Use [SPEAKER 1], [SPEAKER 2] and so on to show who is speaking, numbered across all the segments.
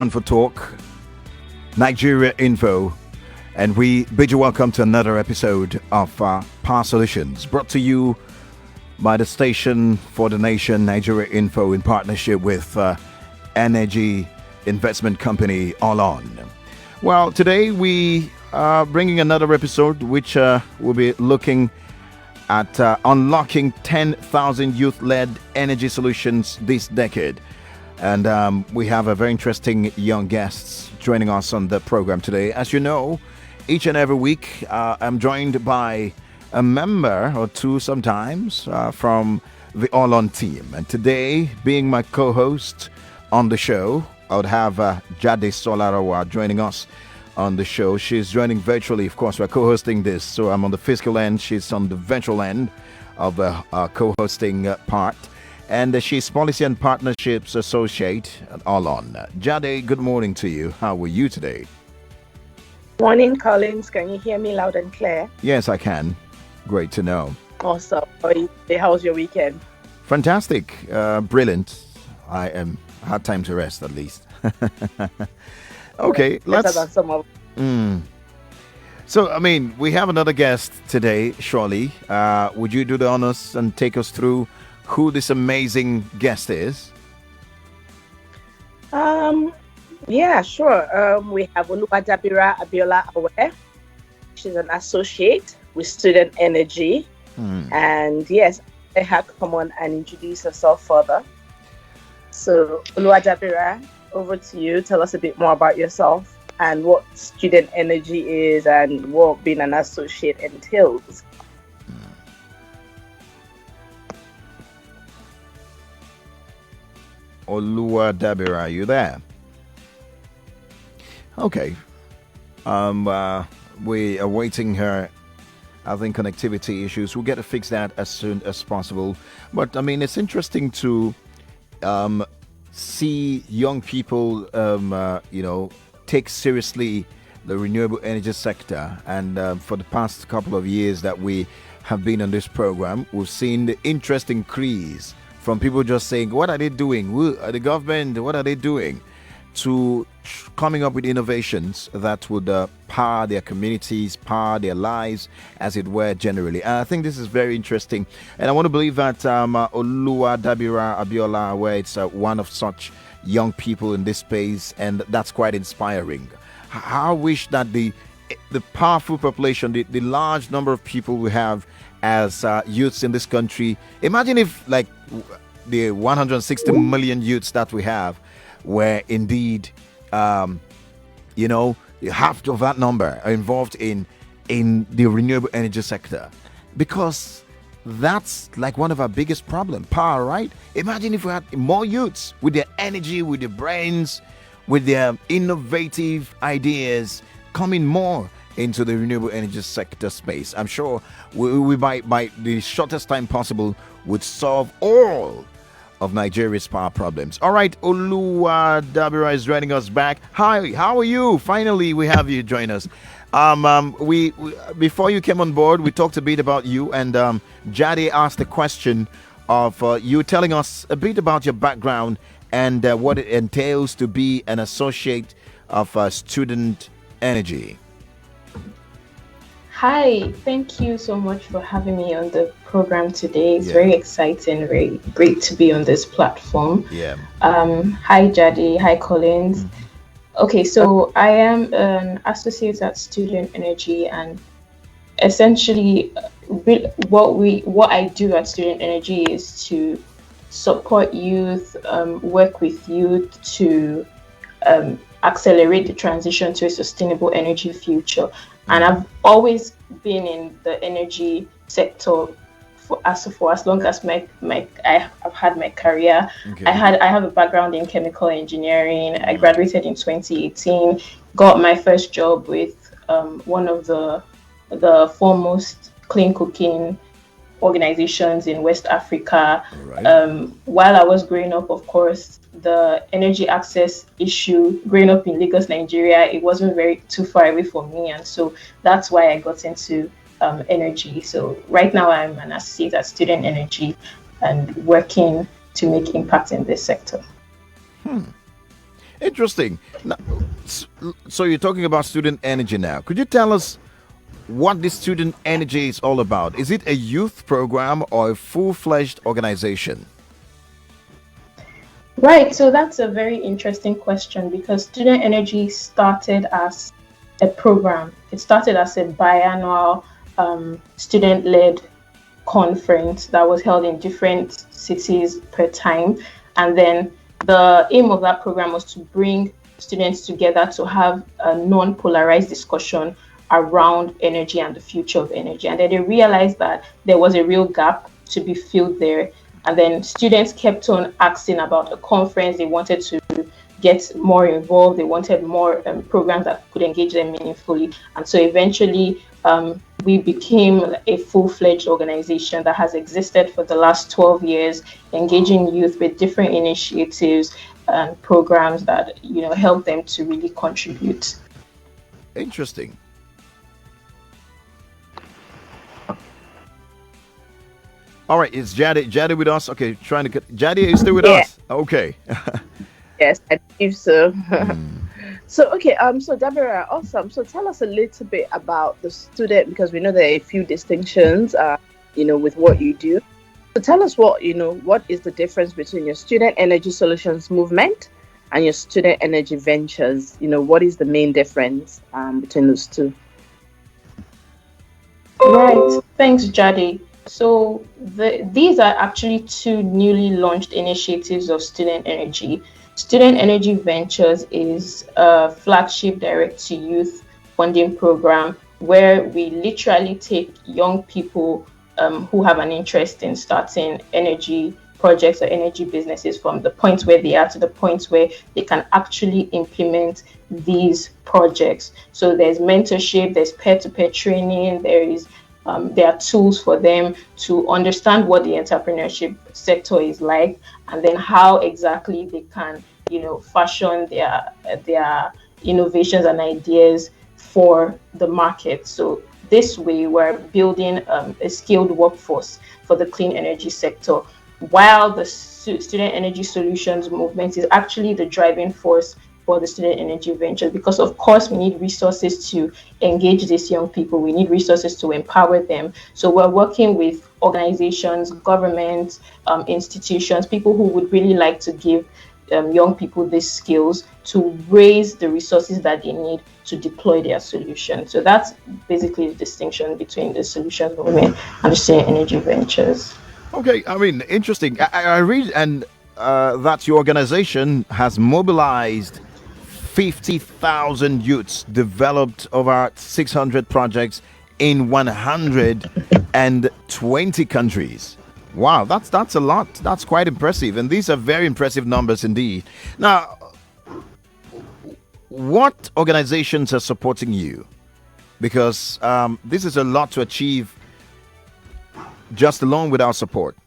[SPEAKER 1] On for Talk, Nigeria Info, and we bid you welcome to another episode of Power Solutions, brought to you by the station for the nation, Nigeria Info, in partnership with energy investment company All On. Well, today we are bringing another episode which will be looking at unlocking 10,000 youth-led energy solutions this decade. And we have a very interesting young guests joining us on the program today. As you know, each and every week I'm joined by a member or two sometimes from the All On team. And today, being my co-host on the show, I would have Jadesola Rawa joining us on the show. She's joining virtually, of course. We're co-hosting this, so I'm on the physical end. She's on the virtual end of the co-hosting part. And she's Policy and Partnerships Associate at All On. Jade, good morning to you. How are you today?
[SPEAKER 2] Morning, Collins. Can you hear me loud and clear?
[SPEAKER 1] Yes, I can. Great to know.
[SPEAKER 2] Awesome. How's your weekend?
[SPEAKER 1] Fantastic. Brilliant. I had time to rest at least. Okay, let's...
[SPEAKER 2] Better than some of...
[SPEAKER 1] So, we have another guest today, surely. Would you do the honors and take us through who this amazing guest is?
[SPEAKER 2] Yeah, sure. We have Oluwadabira Abiola-Awe. She's an associate with Student Energy. And yes, let her come on and introduce herself further. So, Oluwadabira, over to you. Tell us a bit more about yourself and what Student Energy is and what being an associate entails.
[SPEAKER 1] Oluwadabira, are you there? Okay. We are waiting her. I think connectivity issues. We'll get to fix that as soon as possible. But it's interesting to see young people, take seriously the renewable energy sector. And for the past couple of years that we have been on this program, we've seen the interest increase from people just saying, what are they doing? The government, what are they doing? To coming up with innovations that would power their communities, power their lives, as it were, generally. And I think this is very interesting. And I want to believe that Oluwadabira Abiola-Awe is one of such young people in this space, and that's quite inspiring. I wish that the powerful population, the large number of people we have as youths in this country, imagine if the 160 million youths that we have were indeed half of that number are involved in the renewable energy sector, because that's one of our biggest problems, power, right? Imagine if we had more youths with their energy, with their brains, with their innovative ideas coming more into the renewable energy sector space. I'm sure we by the shortest time possible would solve all of Nigeria's power problems. All right, Oluwadabira is joining us back. Hi, how are you? Finally, we have you join us. We before you came on board, we talked a bit about you, and Jade asked the question of you telling us a bit about your background and what it entails to be an associate of Student Energy.
[SPEAKER 3] Hi, thank you so much for having me on the program today. It's very exciting, very great to be on this platform.
[SPEAKER 1] Yeah.
[SPEAKER 3] Hi, Jadi. Hi, Collins. Okay, so I am an associate at Student Energy, and essentially, what I do at Student Energy is to support youth, work with youth to accelerate the transition to a sustainable energy future. And I've always been in the energy sector for as long as I've had my career.
[SPEAKER 1] Okay.
[SPEAKER 3] I have a background in chemical engineering. I graduated in 2018. Got my first job with one of the foremost clean cooking organizations in West Africa.
[SPEAKER 1] Right.
[SPEAKER 3] While I was growing up, of course, the energy access issue, growing up in Lagos, Nigeria, it wasn't too far away from me. And so that's why I got into energy. So right now I'm an associate at Student Energy and working to make impact in this sector.
[SPEAKER 1] Interesting. Now, so you're talking about student energy now. Could you tell us what this student energy is all about? Is it a youth program or a full-fledged organization?
[SPEAKER 3] Right, so that's a very interesting question because Student Energy started as a program. It started as a biannual student-led conference that was held in different cities per time. And then the aim of that program was to bring students together to have a non-polarized discussion around energy and the future of energy. And then they realized that there was a real gap to be filled there. And then students kept on asking about a conference. They wanted to get more involved. They wanted more programs that could engage them meaningfully. And so eventually we became a full-fledged organization that has existed for the last 12 years, engaging youth with different initiatives and programs that, help them to really contribute.
[SPEAKER 1] Interesting. All right, is Jade with us? Okay, trying to get Jade, are you still with us? Okay.
[SPEAKER 2] Yes, I believe so. So Dabira, awesome. So tell us a little bit about the student, because we know there are a few distinctions, with what you do. So tell us what is the difference between your student energy solutions movement and your student energy ventures? What is the main difference between those two?
[SPEAKER 3] Right. Thanks, Jade. So these are actually two newly launched initiatives of Student Energy. Student Energy Ventures is a flagship direct-to-youth funding program where we literally take young people who have an interest in starting energy projects or energy businesses from the point where they are to the point where they can actually implement these projects. So there's mentorship, there's peer-to-peer training, there are tools for them to understand what the entrepreneurship sector is like, and then how exactly they can, fashion their innovations and ideas for the market. So this way, we're building a skilled workforce for the clean energy sector, while the Student Energy Solutions movement is actually the driving force for the student energy venture, because of course we need resources to engage these young people. We need resources to empower them. So we're working with organizations, governments, institutions, people who would really like to give young people these skills to raise the resources that they need to deploy their solution. So that's basically the distinction between the solutions movement and the student energy ventures.
[SPEAKER 1] Okay, I mean, interesting. I read and that your organization has mobilized 50,000 youths, developed over 600 projects in 120 countries. Wow, that's a lot. That's quite impressive. And these are very impressive numbers indeed. Now, what organizations are supporting you? Because this is a lot to achieve just alone without support.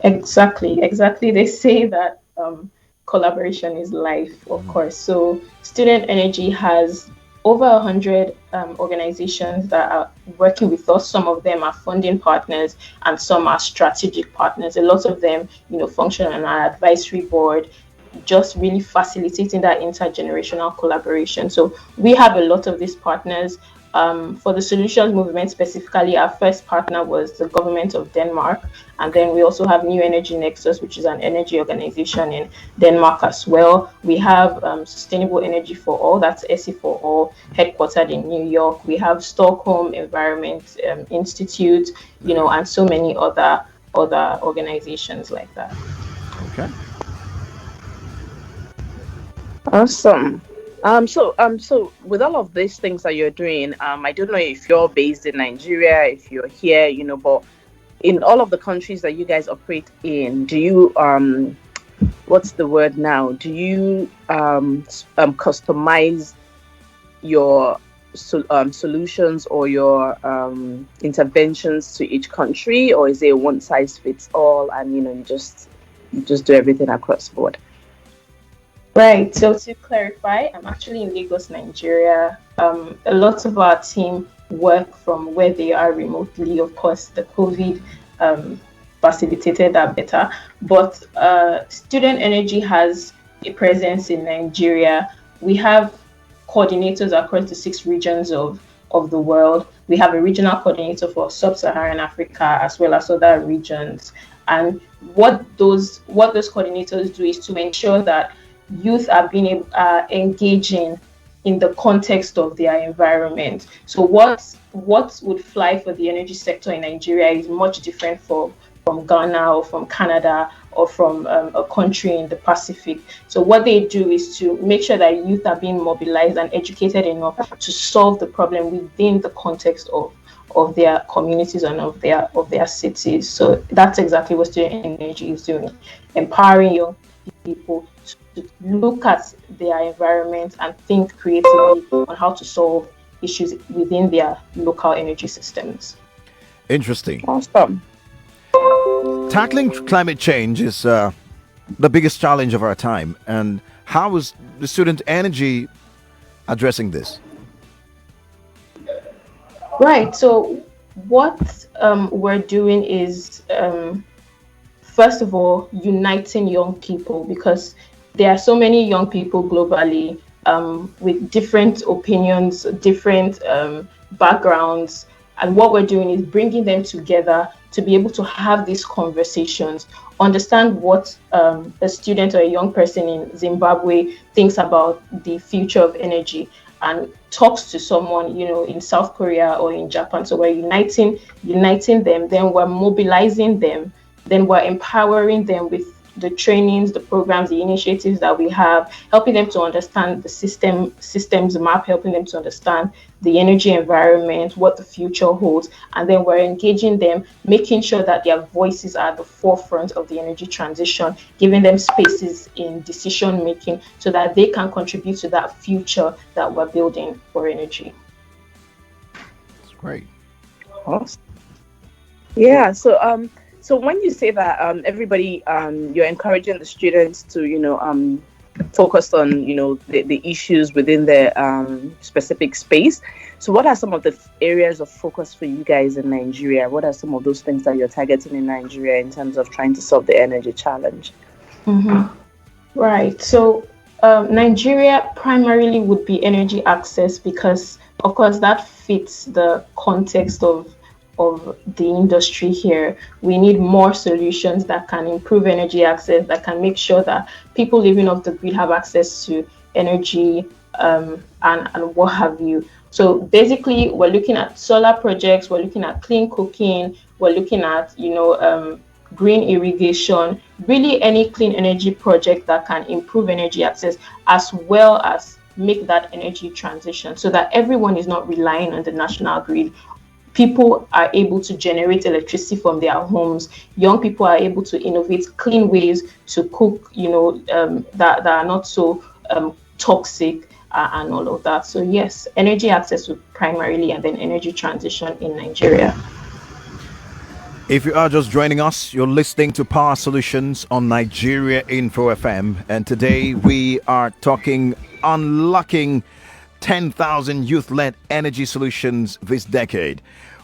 [SPEAKER 3] Exactly. They say that collaboration is life, of course. So Student Energy has over 100 organizations that are working with us. Some of them are funding partners and some are strategic partners. A lot of them, function on our advisory board, just really facilitating that intergenerational collaboration. So we have a lot of these partners. For the solutions movement specifically, our first partner was the government of Denmark. And then we also have New Energy Nexus, which is an energy organization in Denmark as well. We have Sustainable Energy for All, that's SE for All, headquartered in New York. We have Stockholm Environment Institute, and so many other organizations like that.
[SPEAKER 1] Okay.
[SPEAKER 2] Awesome. So with all of these things that you're doing, I don't know if you're based in Nigeria, if you're here, but in all of the countries that you guys operate in, do you what's the word now? Do you customize your solutions or your interventions to each country, or is it a one size fits all, and you just do everything across the board?
[SPEAKER 3] Right. So to clarify, I'm actually in Lagos, Nigeria. A lot of our team work from where they are remotely. Of course, the COVID facilitated that better. But Student Energy has a presence in Nigeria. We have coordinators across the 6 regions of the world. We have a regional coordinator for sub-Saharan Africa as well as other regions. And what those coordinators do is to ensure that youth are engaging in the context of their environment. So what would fly for the energy sector in Nigeria is much different from Ghana or from Canada or from a country in the Pacific. So what they do is to make sure that youth are being mobilized and educated enough to solve the problem within the context of their communities and of their cities. So that's exactly what student energy is doing, empowering young people to look at their environment and think creatively on how to solve issues within their local energy systems.
[SPEAKER 1] Interesting.
[SPEAKER 2] Awesome.
[SPEAKER 1] Tackling climate change is the biggest challenge of our time. And how is the student energy addressing this?
[SPEAKER 3] Right. So what we're doing is, first of all, uniting young people, because there are so many young people globally with different opinions, different backgrounds. And what we're doing is bringing them together to be able to have these conversations, understand what a student or a young person in Zimbabwe thinks about the future of energy, and talks to someone, in South Korea or in Japan. So we're uniting them, then we're mobilizing them, then we're empowering them with the trainings, the programs, the initiatives that we have, helping them to understand the systems map, helping them to understand the energy environment, what the future holds. And then we're engaging them, making sure that their voices are at the forefront of the energy transition, giving them spaces in decision making so that they can contribute to that future that we're building for energy.
[SPEAKER 1] That's great.
[SPEAKER 2] Awesome. Yeah. So when you say that everybody, you're encouraging the students to, focus on, the issues within their specific space. So what are some of the areas of focus for you guys in Nigeria? What are some of those things that you're targeting in Nigeria in terms of trying to solve the energy challenge?
[SPEAKER 3] Mm-hmm. Right. So Nigeria primarily would be energy access because, of course, that fits the context of the industry here. We need more solutions that can improve energy access, that can make sure that people living off the grid have access to energy and what have you. So basically, we're looking at solar projects, we're looking at clean cooking, we're looking at, green irrigation, really any clean energy project that can improve energy access as well as make that energy transition so that everyone is not relying on the national grid. People are able to generate electricity from their homes. Young people are able to innovate clean ways to cook, that are not so toxic and all of that. So yes, energy access primarily, and then energy transition in Nigeria.
[SPEAKER 1] If you are just joining us, you're listening to Power Solutions on Nigeria Info FM. And today we are talking unlocking 10,000 youth-led energy solutions this decade.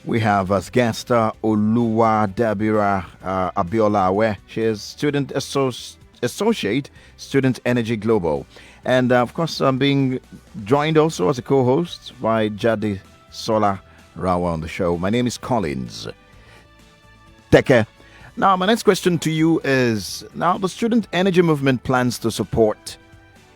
[SPEAKER 1] We have as guest Oluwadabira Abiola-Awe. She is student associate, Student Energy Global. And of course, I'm being joined also as a co-host by Jadesola Rawa on the show. My name is Collins. Teke. Now, my next question to you is, now the student energy movement plans to support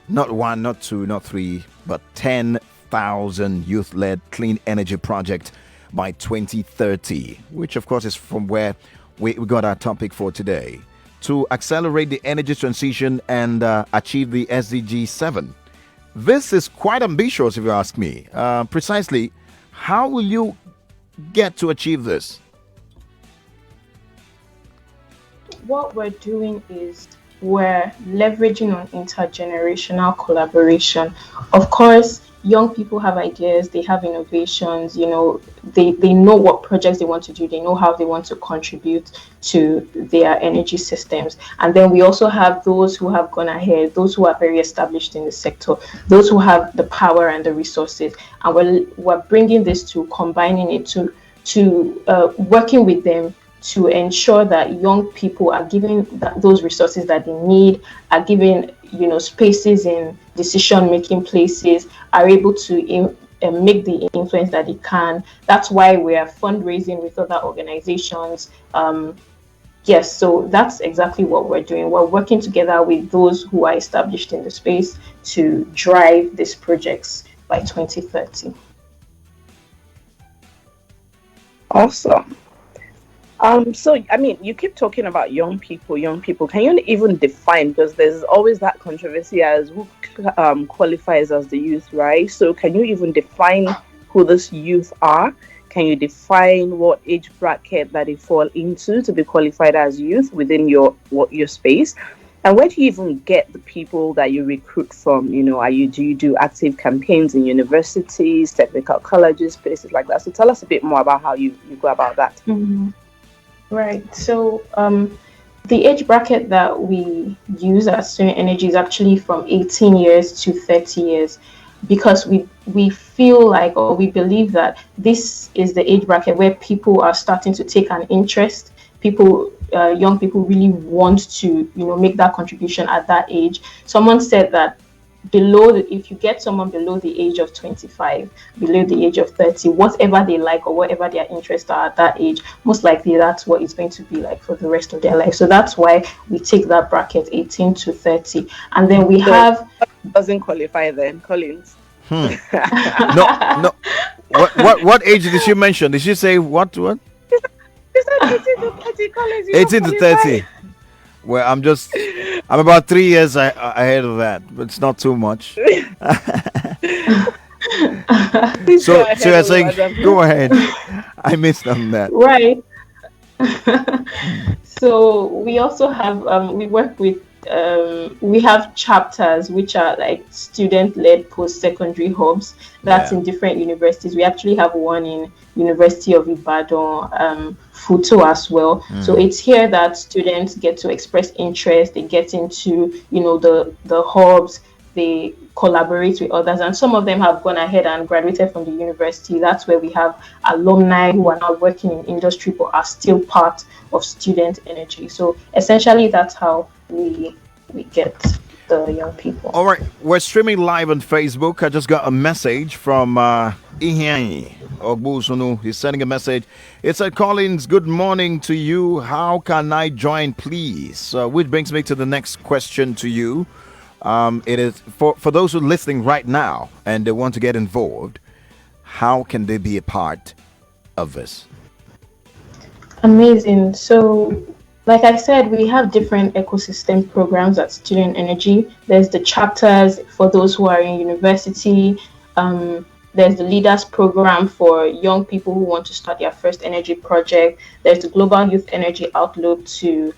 [SPEAKER 1] not one, not two, not three, but 10,000 youth-led clean energy project by 2030, which of course is from where we got our topic for today, to accelerate the energy transition and achieve the SDG 7. This is quite ambitious if you ask me. Precisely, how will you get to achieve this?
[SPEAKER 3] What we're doing is we're leveraging on intergenerational collaboration. Of course, young people have ideas, they have innovations, they know what projects they want to do, they know how they want to contribute to their energy systems. And then we also have those who have gone ahead, those who are very established in the sector, those who have the power and the resources. And we're bringing this to combining it to working with them to ensure that young people are given those resources that they need, are given, spaces in decision-making places, are able to make the influence that they can. That's why we are fundraising with other organizations. Yes, so that's exactly what we're doing. We're working together with those who are established in the space to drive these projects by 2030.
[SPEAKER 2] Awesome. So I mean, you keep talking about young people. Can you even define, because there's always that controversy as who qualifies as the youth, right? So can you even define who this youth are? Can you define what age bracket that they fall into to be qualified as youth within your space? And where do you even get the people that you recruit from? Do you do active campaigns in universities, technical colleges, places like that? So tell us a bit more about how you go about that.
[SPEAKER 3] Mm-hmm. Right. So the age bracket that we use at Student Energy is actually from 18 years to 30 years, because we feel like, or we believe that this is the age bracket where people are starting to take an interest. Young people really want to, make that contribution at that age. Someone said that if you get someone below the age of 25, below the age of 30, whatever they like or whatever their interests are at that age, most likely that's what it's going to be like for the rest of their life. So that's why we take that bracket 18 to 30. And then we have...
[SPEAKER 2] Doesn't qualify then, Collins.
[SPEAKER 1] No. What age did she mention? Did she say what?
[SPEAKER 2] She said 18 to 30, Collins.
[SPEAKER 1] 18 to 30. Well, I'm about 3 years ahead of that, but it's not too much. So you're saying, go ahead. I missed on that.
[SPEAKER 3] Right. So we also have, we work with, we have chapters which are like student-led post-secondary hubs. That's in different universities. We actually have one in University of Ibadan, Futo as well. So it's here that students get to express interest. They get into, the hubs. They collaborate with others, and some of them have gone ahead and graduated from the university. That's where we have alumni who are now working in industry but are still part of Student Energy. So essentially, that's how we get the young people.
[SPEAKER 1] All right, we're streaming live on Facebook. I just got a message from Ihiani Ogbusunu. He's sending a message. It said, Collins, good morning to you. How can I join, please? Which brings me to the next question to you. It is for those who are listening right now and they want to get involved, how can they be a part of this?
[SPEAKER 3] Amazing. So, like I said, we have different ecosystem programs at Student Energy. There's the chapters for those who are in university. There's the Leaders Program for young people who want to start their first energy project. There's the Global Youth Energy Outlook to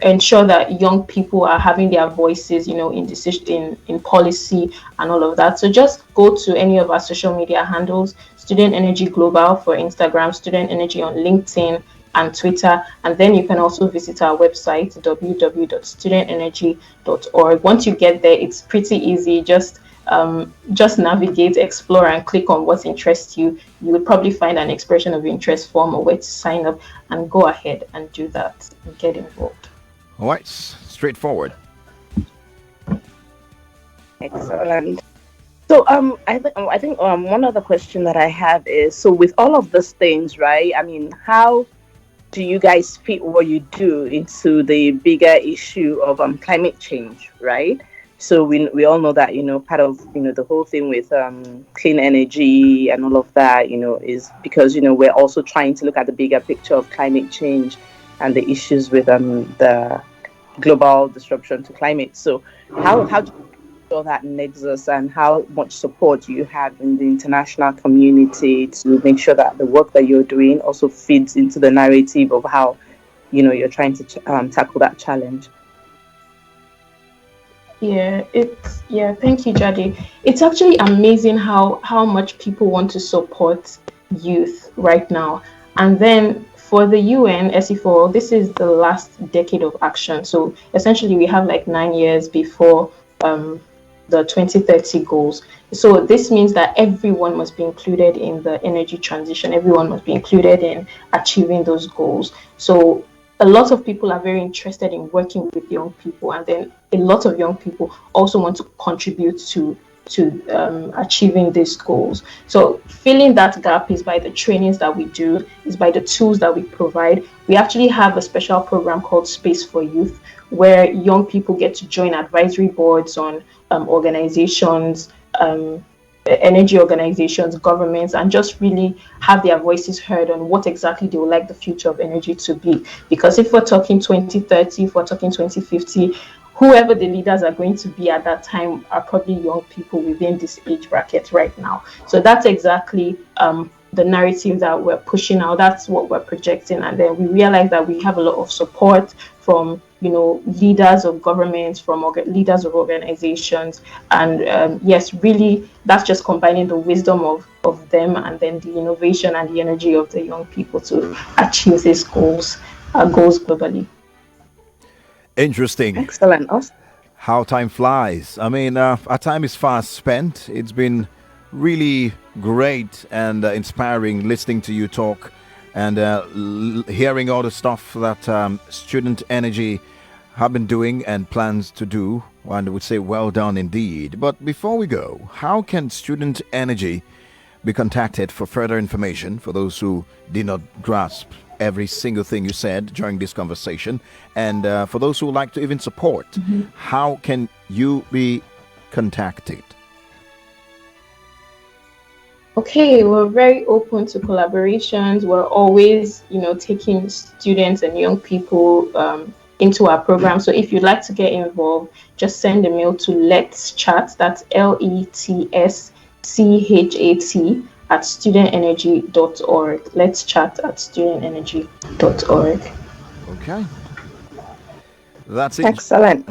[SPEAKER 3] ensure that young people are having their voices, in decision, in policy and all of that. So just go to any of our social media handles, Student Energy Global for Instagram, Student Energy on LinkedIn and Twitter, and then you can also visit our website www.studentenergy.org. Once you get there, it's pretty easy. Just navigate, explore, and click on what interests you. You will probably find an expression of interest form or where to sign up, and go ahead and do that and get involved.
[SPEAKER 1] All right, straightforward.
[SPEAKER 2] Excellent. So I think one other question that I have is, so with all of these things, right? I mean, how do you guys fit what you do into the bigger issue of climate change, right? So we all know that, part of, the whole thing with clean energy and all of that, is because, we're also trying to look at the bigger picture of climate change and the issues with the global disruption to climate. So how do you feel that nexus, and how much support do you have in the international community to make sure that the work that you're doing also feeds into the narrative of how, you're trying to tackle that challenge?
[SPEAKER 3] Thank you, Jadi. It's actually amazing how much people want to support youth right now. And then for the UN, SE4, this is the last decade of action. So essentially we have like 9 years before the 2030 goals. So this means that everyone must be included in the energy transition. Everyone must be included in achieving those goals. So a lot of people are very interested in working with young people, and then a lot of young people also want to contribute to achieving these goals. So filling that gap is by the trainings that we do, is by the tools that we provide. We actually have a special program called Space for Youth, where young people get to join advisory boards on organizations, energy organizations, governments, and just really have their voices heard on what exactly they would like the future of energy to be. Because if we're talking 2030, if we're talking 2050, whoever the leaders are going to be at that time are probably young people within this age bracket right now. So that's exactly the narrative that we're pushing out. That's what we're projecting. And then we realize that we have a lot of support from, leaders of governments, from leaders of organizations. And yes, really, that's just combining the wisdom of them and then the innovation and the energy of the young people to achieve these goals globally.
[SPEAKER 1] Interesting.
[SPEAKER 2] Excellent. Awesome.
[SPEAKER 1] How time flies. I mean, our time is fast spent. It's been really great and inspiring listening to you talk and hearing all the stuff that Student Energy have been doing and plans to do. And I would say well done indeed. But before we go, how can Student Energy be contacted for further information for those who did not grasp every single thing you said during this conversation, and for those who would like to even support, how can you be contacted?
[SPEAKER 3] Okay, we're very open to collaborations. We're always, taking students and young people into our program. So if you'd like to get involved, just send a mail to Let's Chat. That's LETSCHAT at studentenergy.org. Let's chat at studentenergy.org.
[SPEAKER 1] Okay. That's it.
[SPEAKER 2] Excellent.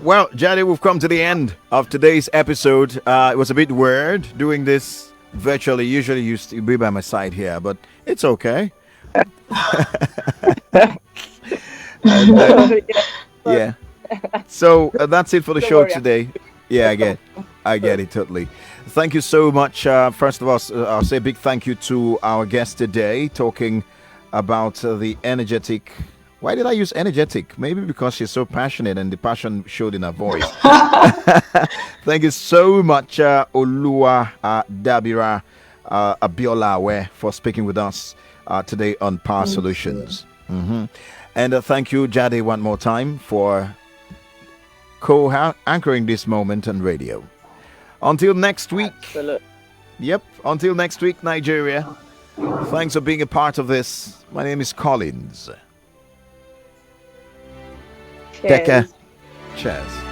[SPEAKER 1] Well, Jade, we've come to the end of today's episode. It was a bit weird doing this virtually. Usually you used to be by my side here, but it's okay. And, yeah. So that's it for the show today. Yeah, I get it totally. Thank you so much. First of all, I'll say a big thank you to our guest today, talking about the energetic. Why did I use energetic? Maybe because she's so passionate and the passion showed in her voice. Thank you so much, Oluwadabira Abiola-Awe, for speaking with us today on Power Solutions. And thank you, Jade, one more time for co-anchoring this moment on radio. Until next week.
[SPEAKER 2] Absolutely.
[SPEAKER 1] Yep. Until next week, Nigeria. Thanks for being a part of this. My name is Collins.
[SPEAKER 2] Cheers.
[SPEAKER 1] Teke. Cheers.